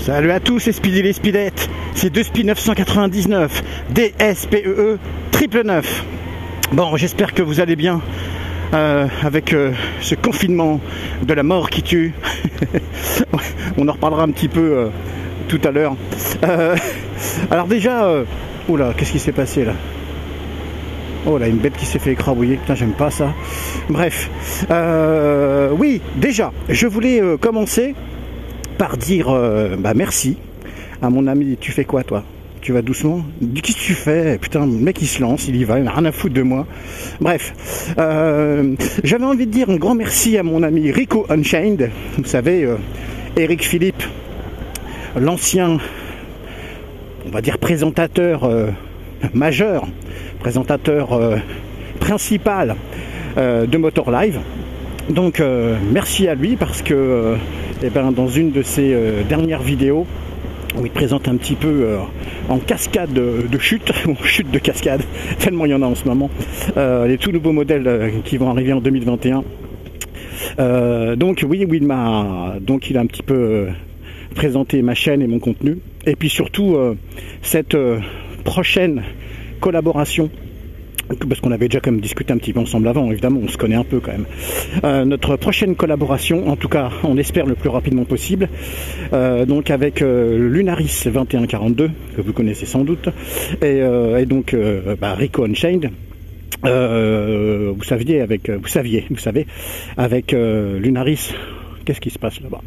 Salut à tous, c'est Speedy les Speedettes, c'est 2Spi 999, DSPEE 999. Bon, j'espère que vous allez bien avec ce confinement de la mort qui tue. On en reparlera un petit peu tout à l'heure. Alors déjà, oula, qu'est-ce qui s'est passé là? Oh là, une bête qui s'est fait écrabouiller, putain j'aime pas ça. Bref, oui, déjà, je voulais commencer par dire merci à mon ami. Tu fais quoi toi? Tu vas doucement? Qu'est-ce que tu fais? Putain, le mec il se lance, il y va, il n'a rien à foutre de moi. Bref, j'avais envie de dire un grand merci à mon ami Rico Unchained. Vous savez, Eric Philippe, l'ancien, on va dire présentateur majeur, présentateur principal de Motor Live. Donc merci à lui parce que dans une de ses dernières vidéos où il présente un petit peu en cascade de chute, chute de cascade, tellement il y en a en ce moment, les tout nouveaux modèles qui vont arriver en 2021. Donc oui, il a un petit peu présenté ma chaîne et mon contenu, et puis surtout cette prochaine collaboration, parce qu'on avait déjà quand même discuté un petit peu ensemble avant, évidemment on se connaît un peu quand même, notre prochaine collaboration, en tout cas on espère le plus rapidement possible, donc avec Lunaris 2142 que vous connaissez sans doute, et donc Rico Unchained. Vous savez avec Lunaris, qu'est-ce qui se passe là-bas?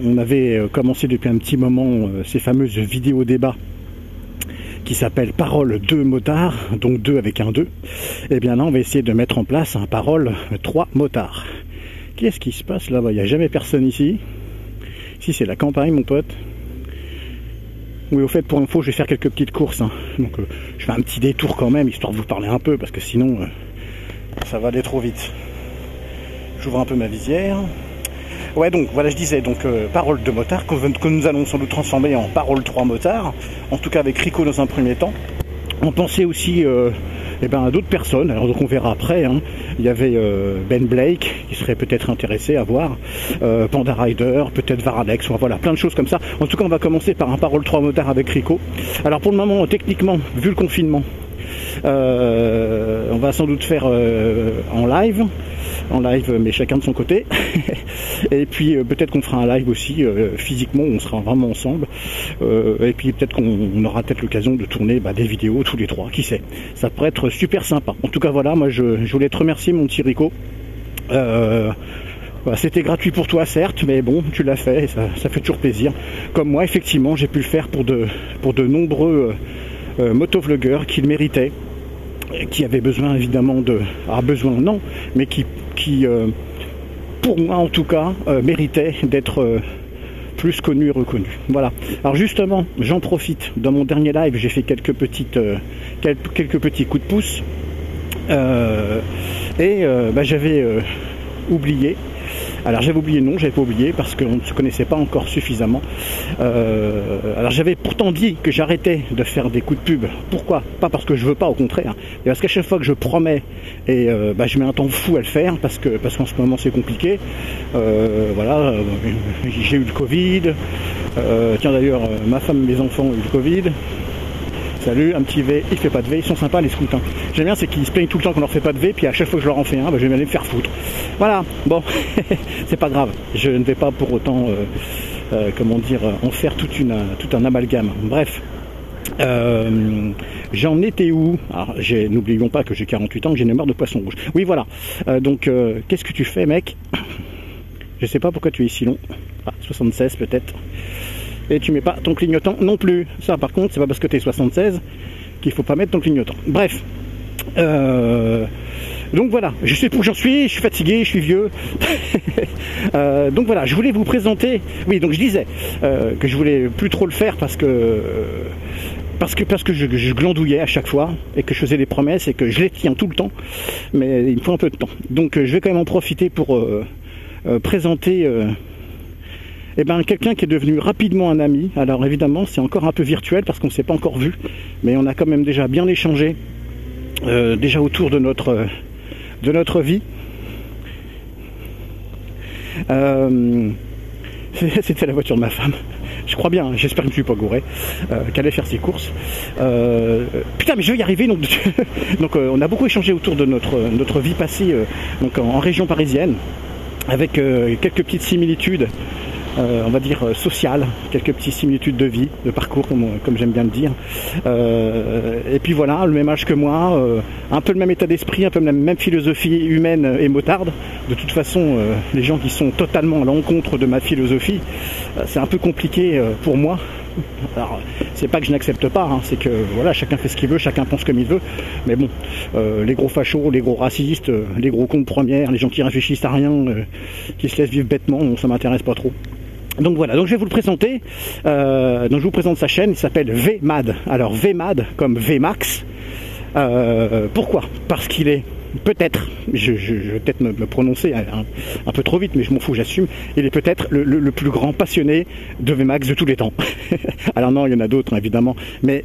On avait commencé depuis un petit moment ces fameuses vidéos débats qui s'appelle Parole 2 motards, donc 2 avec un 2. Et bien là on va essayer de mettre en place un Parole 3 motards. Qu'est-ce qui se passe là-bas? Il n'y a jamais personne ici. Ici c'est la campagne mon pote. Oui, au fait, pour info, je vais faire quelques petites courses, hein. Donc je fais un petit détour quand même, histoire de vous parler un peu, parce que sinon ça va aller trop vite. J'ouvre un peu ma visière. Ouais, donc voilà, je disais, donc Parole 2 motard que nous allons sans doute transformer en Parole 3 motard, en tout cas avec Rico dans un premier temps. On pensait aussi à d'autres personnes, alors donc on verra après, hein. Il y avait Ben Blake qui serait peut-être intéressé à voir, Panda Rider, peut-être Varalex, voilà, plein de choses comme ça. En tout cas on va commencer par un Parole 3 motard avec Rico. Alors pour le moment, techniquement, vu le confinement, on va sans doute faire en live, mais chacun de son côté. Et puis peut-être qu'on fera un live aussi physiquement, on sera vraiment ensemble, et puis peut-être qu'on aura peut-être l'occasion de tourner des vidéos tous les trois, qui sait, ça pourrait être super sympa. En tout cas voilà, moi je voulais te remercier mon petit Rico. C'était gratuit pour toi certes, mais bon, tu l'as fait, et ça fait toujours plaisir. Comme moi, effectivement, j'ai pu le faire pour de nombreux motovlogueurs qui le méritaient, qui avaient besoin évidemment mais qui pour moi en tout cas méritaient d'être plus connus et reconnus. Voilà. Alors justement, j'en profite, dans mon dernier live j'ai fait quelques petits coups de pouce, j'avais oublié. Alors j'avais oublié, non, j'avais pas oublié parce qu'on ne se connaissait pas encore suffisamment. Alors j'avais pourtant dit que j'arrêtais de faire des coups de pub. Pourquoi? Pas parce que je veux pas, au contraire. Et parce qu'à chaque fois que je promets, et je mets un temps fou à le faire parce qu'en ce moment c'est compliqué. J'ai eu le Covid. Tiens d'ailleurs, ma femme et mes enfants ont eu le Covid. Salut, un petit V, il fait pas de V, ils sont sympas les scouts, hein. J'aime bien, c'est qu'ils se plaignent tout le temps qu'on leur fait pas de V, puis à chaque fois que je leur en fais un, je vais aller me faire foutre. Voilà, bon, c'est pas grave, je ne vais pas pour autant, en faire tout un amalgame. Bref, j'en étais où? Alors, n'oublions pas que j'ai 48 ans, que j'ai une mémoire de poisson rouge. Oui, voilà, qu'est-ce que tu fais, mec? Je sais pas pourquoi tu es si long. 76 peut-être. Et tu mets pas ton clignotant non plus. Ça par contre, c'est pas parce que tu es 76 qu'il faut pas mettre ton clignotant. Bref. Donc voilà, je sais où j'en suis, je suis fatigué, je suis vieux. Donc voilà, je voulais vous présenter. Oui, donc je disais que je voulais plus trop le faire parce que je glandouillais à chaque fois et que je faisais des promesses et que je les tiens tout le temps. Mais il me faut un peu de temps. Donc je vais quand même en profiter pour présenter quelqu'un qui est devenu rapidement un ami. Alors évidemment c'est encore un peu virtuel parce qu'on ne s'est pas encore vu, mais on a quand même déjà bien échangé déjà autour de notre vie. C'était la voiture de ma femme. Je crois bien, j'espère que je ne me suis pas gouré, qu'elle allait faire ses courses. Putain, mais je vais y arriver. Donc, donc on a beaucoup échangé autour de notre vie passée donc en région parisienne, avec quelques petites similitudes, on va dire sociales, quelques petites similitudes de vie, de parcours, comme j'aime bien le dire. Et puis voilà, le même âge que moi, un peu le même état d'esprit, un peu la même philosophie humaine et motarde. De toute façon, les gens qui sont totalement à l'encontre de ma philosophie, c'est un peu compliqué pour moi. Alors, c'est pas que je n'accepte pas, hein, c'est que voilà, chacun fait ce qu'il veut, chacun pense comme il veut. Mais bon, les gros fachos, les gros racistes, les gros cons de première, les gens qui réfléchissent à rien, qui se laissent vivre bêtement, ça m'intéresse pas trop. Donc voilà, donc je vais vous le présenter. Donc je vous présente sa chaîne, il s'appelle VMAD. Alors VMAD comme VMAX. Pourquoi? Parce qu'il est peut-être, je vais peut-être me prononcer un peu trop vite, mais je m'en fous, j'assume, il est peut-être le plus grand passionné de VMAX de tous les temps. Alors non, il y en a d'autres, hein, évidemment, mais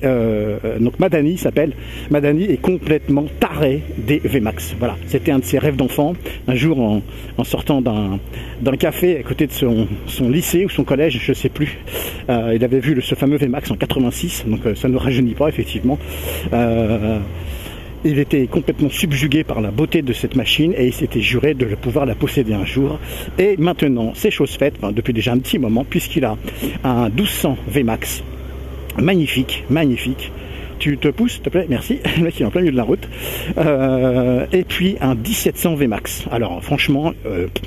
donc Madani s'appelle, Madani est complètement taré des VMAX. Voilà, c'était un de ses rêves d'enfant. Un jour, en sortant d'un café à côté de son lycée ou son collège, je sais plus, il avait vu ce fameux VMAX en 86, donc ça ne rajeunit pas, effectivement. Il était complètement subjugué par la beauté de cette machine et il s'était juré de pouvoir la posséder un jour. Et maintenant, c'est chose faite, enfin, depuis déjà un petit moment, puisqu'il a un 1200 VMAX. Magnifique, magnifique. Tu te pousses, s'il te plaît, merci. Le mec, il est en plein milieu de la route. Et puis un 1700 VMAX. Alors, franchement,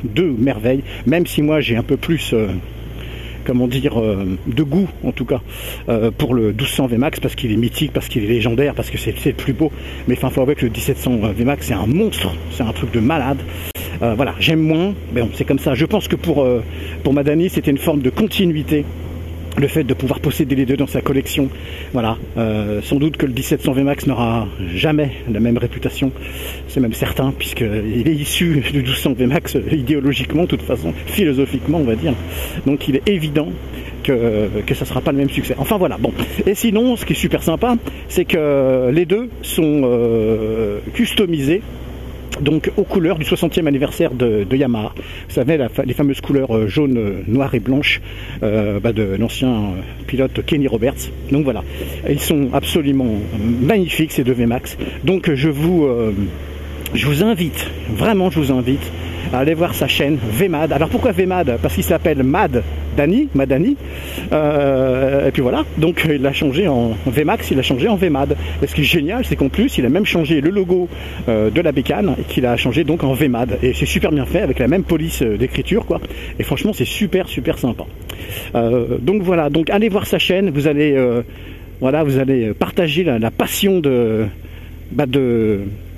deux merveilles. Même si moi, j'ai un peu plus... comment dire, de goût en tout cas pour le 1200 VMAX, parce qu'il est mythique, parce qu'il est légendaire, parce que c'est le plus beau. Mais enfin, faut avouer que le 1700 VMAX c'est un monstre, c'est un truc de malade. Voilà, j'aime moins, mais bon, c'est comme ça. Je pense que pour Madani, c'était une forme de continuité, le fait de pouvoir posséder les deux dans sa collection. Voilà, sans doute que le 1700 VMAX n'aura jamais la même réputation, c'est même certain, puisqu'il est issu du 1200 VMAX idéologiquement, de toute façon, philosophiquement on va dire. Donc il est évident que ça ne sera pas le même succès. Enfin voilà, bon. Et sinon, ce qui est super sympa, c'est que les deux sont customisés donc aux couleurs du 60e anniversaire de Yamaha. Vous savez, les fameuses couleurs jaune, noir et blanche de l'ancien pilote Kenny Roberts. Donc voilà, ils sont absolument magnifiques ces deux VMAX. Donc je vous invite, vraiment je vous invite à aller voir sa chaîne VMAD. Alors pourquoi VMAD? Parce qu'il s'appelle Madani. Et puis voilà, donc il l'a changé en VMAX, il l'a changé en VMAD. Et ce qui est génial, c'est qu'en plus il a même changé le logo de la bécane et qu'il a changé donc en VMAD. Et c'est super bien fait avec la même police d'écriture quoi. Et franchement c'est super sympa. Donc voilà, donc allez voir sa chaîne, vous allez voilà, vous allez partager la passion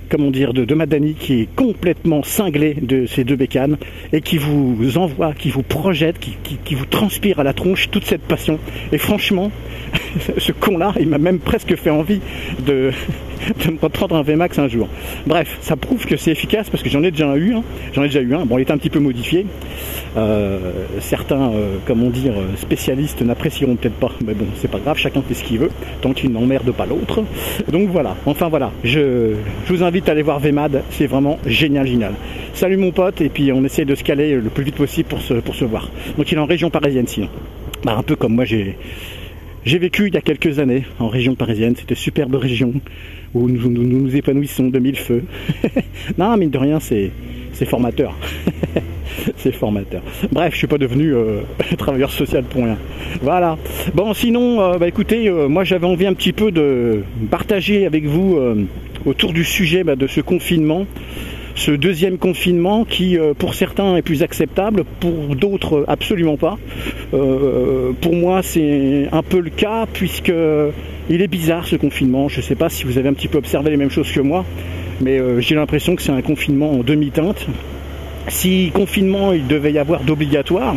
comment dire, de Madani, qui est complètement cinglé de ces deux bécanes et qui vous envoie, qui vous projette, qui vous transpire à la tronche toute cette passion. Et franchement, ce con-là, il m'a même presque fait envie de me reprendre un VMAX un jour. Bref, ça prouve que c'est efficace parce que j'en ai déjà eu un. Bon, il est un petit peu modifié. Certains, comment dire, spécialistes n'apprécieront peut-être pas, mais bon, c'est pas grave, chacun fait ce qu'il veut, tant qu'il n'emmerde pas l'autre. Donc voilà, enfin voilà, je vous invite à aller voir VMAD, c'est vraiment génial. Salut mon pote, et puis on essaie de se caler le plus vite possible pour se voir. Donc il est en région parisienne sinon. Bah, un peu comme moi j'ai vécu il y a quelques années en région parisienne, c'était une superbe région où nous épanouissons de mille feux. Non, mine de rien, c'est formateur. C'est formateur. Bref, je suis pas devenu travailleur social pour rien. Voilà. Bon, sinon, écoutez, moi j'avais envie un petit peu de partager avec vous autour du sujet de ce confinement. Ce deuxième confinement qui, pour certains, est plus acceptable, pour d'autres, absolument pas. Pour moi, c'est un peu le cas, puisque il est bizarre ce confinement. Je ne sais pas si vous avez un petit peu observé les mêmes choses que moi, mais j'ai l'impression que c'est un confinement en demi-teinte. Si confinement il devait y avoir d'obligatoire,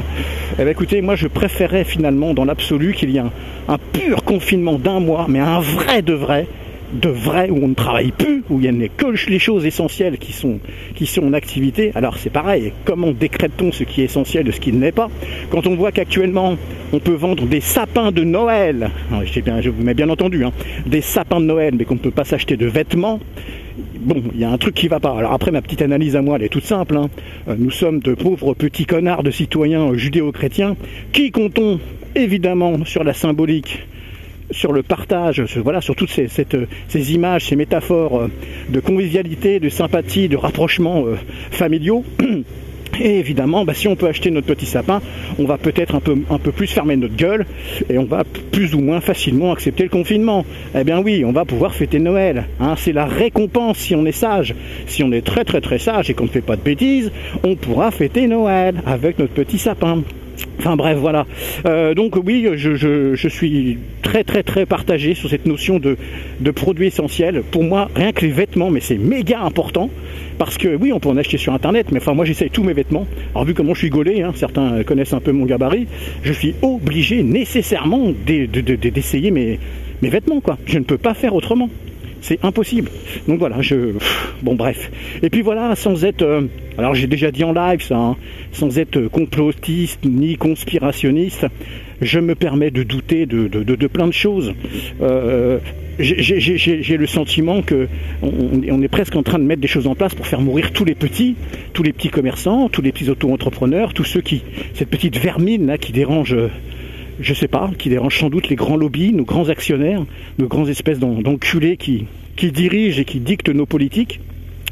eh bien, écoutez, moi je préférais finalement dans l'absolu qu'il y ait un pur confinement d'un mois, mais un vrai de vrai, où on ne travaille plus, où il y a que les choses essentielles qui sont en activité. Alors c'est pareil, comment décrète-t-on ce qui est essentiel de ce qui ne l'est pas? Quand on voit qu'actuellement on peut vendre des sapins de Noël, je vous m'ai bien entendu, hein, des sapins de Noël, mais qu'on ne peut pas s'acheter de vêtements, bon, il y a un truc qui va pas. Alors après, ma petite analyse à moi, elle est toute simple, hein. Nous sommes de pauvres petits connards de citoyens judéo-chrétiens qui comptons évidemment sur la symbolique, sur le partage, voilà, sur toutes ces images, ces métaphores de convivialité, de sympathie, de rapprochement familiaux. Et évidemment, si on peut acheter notre petit sapin, on va peut-être un peu plus fermer notre gueule et on va plus ou moins facilement accepter le confinement. Eh bien oui, on va pouvoir fêter Noël. Hein, c'est la récompense si on est sage. Si on est très très très sage et qu'on ne fait pas de bêtises, on pourra fêter Noël avec notre petit sapin. Enfin bref, voilà. Donc oui, je suis très très très partagé sur cette notion de produits essentiels. Pour moi, rien que les vêtements, mais c'est méga important. Parce que oui, on peut en acheter sur internet, mais enfin moi j'essaye tous mes vêtements. Alors vu comment je suis gaulé, hein, certains connaissent un peu mon gabarit, je suis obligé nécessairement d'essayer mes vêtements, quoi. Je ne peux pas faire autrement. C'est impossible. Donc voilà, bon bref. Et puis voilà, sans être... alors j'ai déjà dit en live ça, hein, sans être complotiste ni conspirationniste, je me permets de douter de plein de choses. J'ai le sentiment que on est presque en train de mettre des choses en place pour faire mourir tous les petits commerçants, tous les petits auto-entrepreneurs, tous ceux cette petite vermine là qui dérange... je sais pas, qui dérange sans doute les grands lobbies, nos grands actionnaires, nos grands espèces d'enculés qui dirigent et qui dictent nos politiques.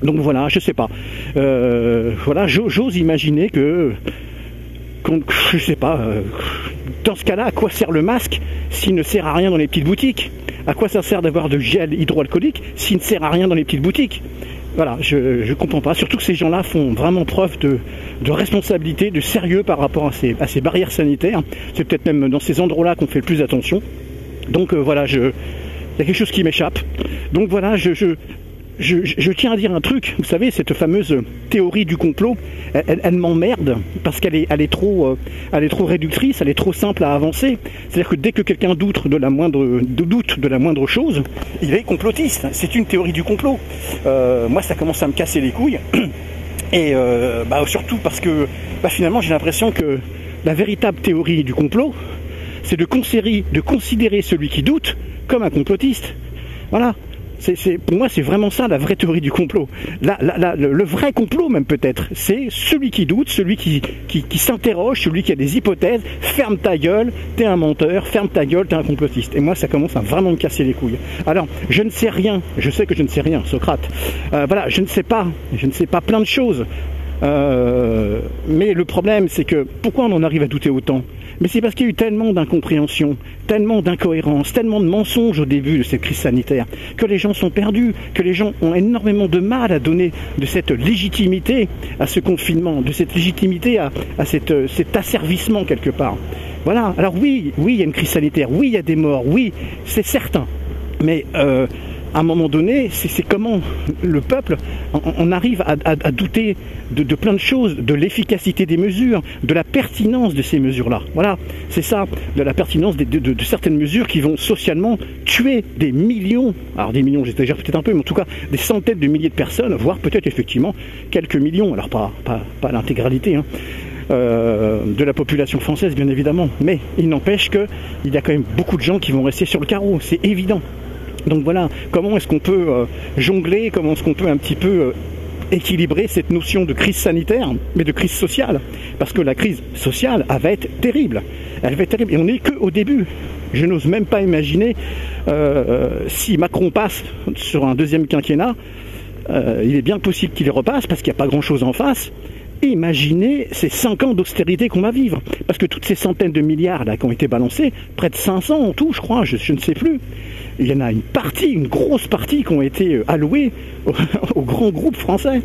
Donc voilà, je sais pas. Voilà, j'ose imaginer je sais pas, dans ce cas-là, à quoi sert le masque s'il ne sert à rien dans les petites boutiques? À quoi ça sert d'avoir de gel hydroalcoolique s'il ne sert à rien dans les petites boutiques? Voilà, je comprends pas. Surtout que ces gens-là font vraiment preuve de responsabilité, de sérieux par rapport à ces barrières sanitaires. C'est peut-être même dans ces endroits-là qu'on fait le plus attention. Donc voilà, il y a quelque chose qui m'échappe. Donc voilà, je tiens à dire un truc. Vous savez, cette fameuse théorie du complot, elle m'emmerde parce qu'elle est trop réductrice, elle est trop simple à avancer. C'est-à-dire que dès que quelqu'un doute de la moindre chose, il est complotiste. C'est une théorie du complot. Moi, ça commence à me casser les couilles. Et surtout parce que finalement, j'ai l'impression que la véritable théorie du complot, c'est de considérer celui qui doute comme un complotiste. Voilà. Pour moi, c'est vraiment ça la vraie théorie du complot. Le vrai complot même peut-être, c'est celui qui doute, celui qui s'interroge, celui qui a des hypothèses. Ferme ta gueule, t'es un menteur, ferme ta gueule, t'es un complotiste. Et moi, ça commence à vraiment me casser les couilles. Alors, je ne sais rien, je sais que je ne sais rien, Socrate. Voilà, je ne sais pas plein de choses. Mais le problème, c'est que pourquoi on en arrive à douter autant? Mais c'est parce qu'il y a eu tellement d'incompréhension, tellement d'incohérences, tellement de mensonges au début de cette crise sanitaire, que les gens sont perdus, que les gens ont énormément de mal à donner de cette légitimité à ce confinement, de cette légitimité à cet asservissement quelque part. Voilà, alors oui, il y a une crise sanitaire, oui, il y a des morts, oui, c'est certain, mais... à un moment donné, c'est comment le peuple on arrive à douter de plein de choses, de l'efficacité des mesures, de la pertinence de ces mesures-là. Voilà, c'est ça, de la pertinence de certaines mesures qui vont socialement tuer des millions, alors des millions, j'exagère peut-être un peu, mais en tout cas des centaines de milliers de personnes, voire peut-être effectivement quelques millions, alors pas l'intégralité, hein. De la population française bien évidemment, mais il n'empêche qu'il y a quand même beaucoup de gens qui vont rester sur le carreau, c'est évident. Donc voilà, comment est-ce qu'on peut jongler, comment est-ce qu'on peut un petit peu équilibrer cette notion de crise sanitaire, mais de crise sociale, parce que la crise sociale, elle va être terrible, et on n'est qu'au début. Je n'ose même pas imaginer si Macron passe sur un deuxième quinquennat, il est bien possible qu'il repasse, parce qu'il n'y a pas grand-chose en face. Imaginez ces 5 ans d'austérité qu'on va vivre, parce que toutes ces centaines de milliards là qui ont été balancés, près de 500 en tout je crois, je ne sais plus, il y en a une grosse partie qui ont été alloués aux grands groupes français.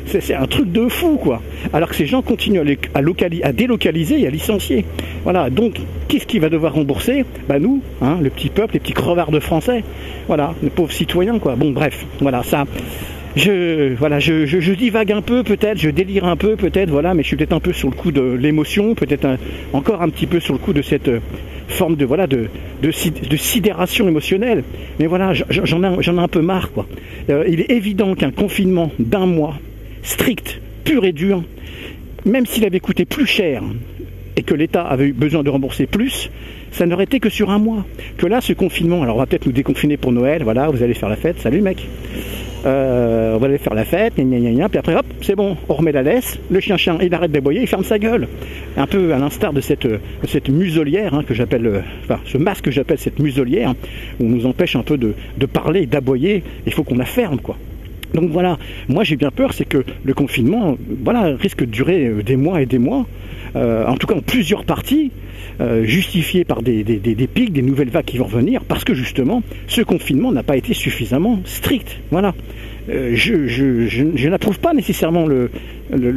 C'est un truc de fou quoi, alors que ces gens continuent à délocaliser et à licencier. Voilà, donc qu'est-ce qui va devoir rembourser? Nous, hein, le petit peuple, les petits crevards de français, voilà, les pauvres citoyens quoi. Bon bref, voilà ça. Je divague un peu peut-être, je délire un peu peut-être, voilà, mais je suis peut-être un peu sur le coup de l'émotion, peut-être encore un petit peu sur le coup de cette forme de sidération émotionnelle. Mais voilà, j'en ai un peu marre quoi. Il est évident qu'un confinement d'1 mois, strict, pur et dur, même s'il avait coûté plus cher et que l'État avait eu besoin de rembourser plus, ça n'aurait été que sur 1 mois. Que là, ce confinement, alors on va peut-être nous déconfiner pour Noël, voilà, vous allez faire la fête, salut mec. on va aller faire la fête, gna, gna, gna, puis après hop, c'est bon, on remet la laisse, le chien il arrête d'aboyer, il ferme sa gueule. Un peu à l'instar de cette muselière hein, que j'appelle, enfin ce masque que j'appelle cette muselière, hein, où on nous empêche un peu de parler, d'aboyer, il faut qu'on la ferme quoi. Donc voilà, moi j'ai bien peur, c'est que le confinement voilà, risque de durer des mois et des mois, en tout cas en plusieurs parties, justifiées par des pics, des nouvelles vagues qui vont revenir, parce que justement, ce confinement n'a pas été suffisamment strict. Voilà. Je n'approuve pas nécessairement le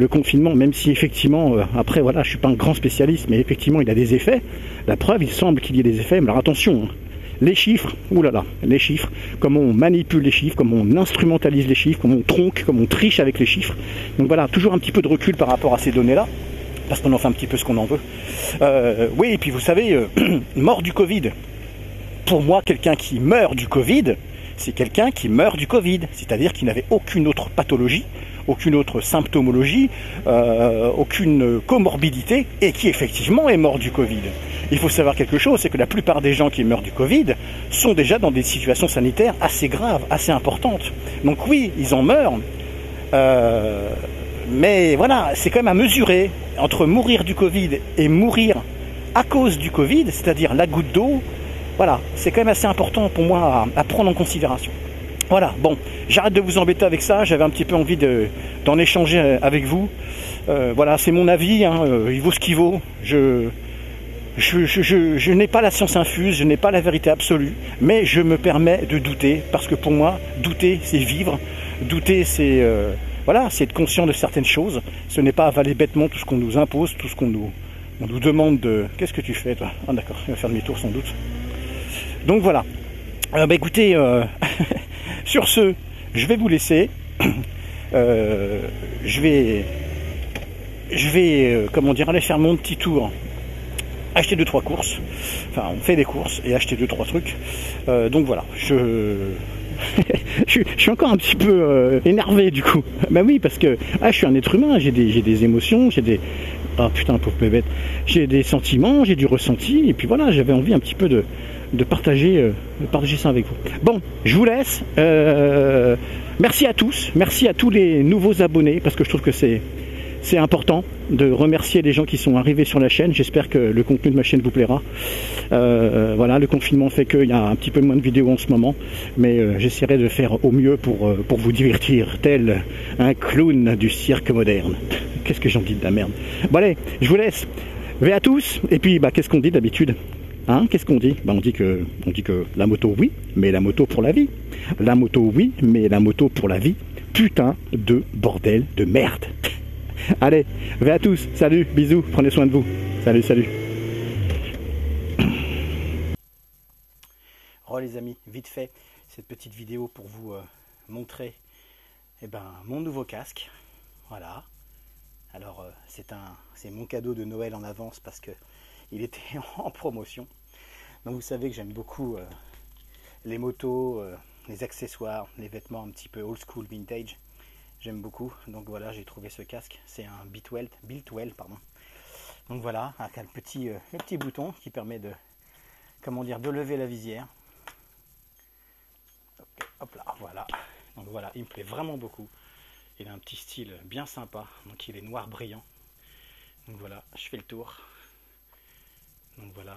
confinement, même si effectivement, après voilà, je ne suis pas un grand spécialiste, mais effectivement il a des effets. La preuve, il semble qu'il y ait des effets, mais alors attention, hein. Les chiffres, oulala, les chiffres, comment on manipule les chiffres, comment on instrumentalise les chiffres, comment on tronque, comment on triche avec les chiffres. Donc voilà, toujours un petit peu de recul par rapport à ces données-là, parce qu'on en fait un petit peu ce qu'on en veut. Oui, et puis vous savez, mort du Covid. Pour moi, quelqu'un qui meurt du Covid, c'est quelqu'un qui meurt du Covid, c'est-à-dire qu'il n'avait aucune autre pathologie, aucune autre symptomologie, aucune comorbidité, et qui effectivement est mort du Covid. Il faut savoir quelque chose, c'est que la plupart des gens qui meurent du Covid sont déjà dans des situations sanitaires assez graves, assez importantes. Donc oui, ils en meurent, mais voilà, c'est quand même à mesurer entre mourir du Covid et mourir à cause du Covid, c'est-à-dire la goutte d'eau. Voilà, c'est quand même assez important pour moi à prendre en considération. Voilà, bon, j'arrête de vous embêter avec ça, j'avais un petit peu envie d'en échanger avec vous. Voilà, c'est mon avis, hein, il vaut ce qu'il vaut. Je n'ai pas la science infuse, je n'ai pas la vérité absolue, mais je me permets de douter, parce que pour moi, douter, c'est vivre. Douter, c'est voilà, c'est être conscient de certaines choses. Ce n'est pas avaler bêtement tout ce qu'on nous impose, tout ce qu'on nous demande de... Qu'est-ce que tu fais, toi? Ah d'accord, il va faire demi-tour sans doute. Donc voilà. Bah écoutez, sur ce, je vais vous laisser. Je vais comment dire, aller faire mon petit tour, acheter 2-3 courses. Enfin, on fait des courses et acheter 2-3 trucs. Donc voilà, je suis encore un petit peu énervé du coup. Bah oui, parce que je suis un être humain, j'ai des émotions, j'ai des... Ah putain, pauvre bébête. J'ai des sentiments, j'ai du ressenti, et puis voilà, j'avais envie un petit peu de partager ça avec vous. Bon, je vous laisse. Merci à tous, merci à tous les nouveaux abonnés, parce que je trouve que c'est important de remercier les gens qui sont arrivés sur la chaîne. J'espère que le contenu de ma chaîne vous plaira. Voilà, le confinement fait qu'il y a un petit peu moins de vidéos en ce moment, mais j'essaierai de faire au mieux pour vous divertir, tel un clown du cirque moderne. Qu'est-ce que j'en dis de la merde. Bon allez, je vous laisse. Ve à tous. Et puis, bah, qu'est-ce qu'on dit d'habitude? Hein, qu'est-ce qu'on dit? Bah, on dit que la moto, oui, mais la moto pour la vie. La moto, oui, mais la moto pour la vie. Putain de bordel de merde. Allez, ve à tous. Salut, bisous, prenez soin de vous. Salut, salut. Oh les amis, vite fait, cette petite vidéo pour vous montrer mon nouveau casque. Voilà. Alors c'est mon cadeau de Noël en avance parce que il était en promotion. Donc vous savez que j'aime beaucoup les motos, les accessoires, les vêtements un petit peu old school vintage. J'aime beaucoup. Donc voilà, j'ai trouvé ce casque. C'est un Biltwell, pardon. Donc voilà, avec un petit bouton qui permet de, comment dire, de lever la visière. Hop là, voilà. Donc voilà, il me plaît vraiment beaucoup. Il a un petit style bien sympa, donc il est noir brillant. Donc voilà, je fais le tour. Donc voilà,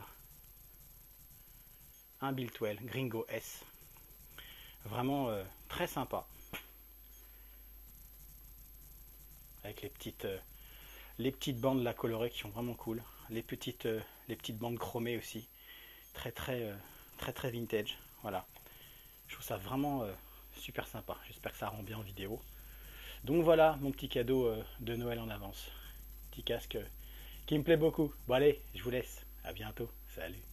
un Biltwell Gringo S. Vraiment très sympa. Avec les petites bandes là colorées qui sont vraiment cool. Les petites bandes chromées aussi. Très vintage. Voilà. Je trouve ça vraiment super sympa. J'espère que ça rend bien en vidéo. Donc voilà mon petit cadeau de Noël en avance. Petit casque qui me plaît beaucoup. Bon allez, je vous laisse. À bientôt. Salut.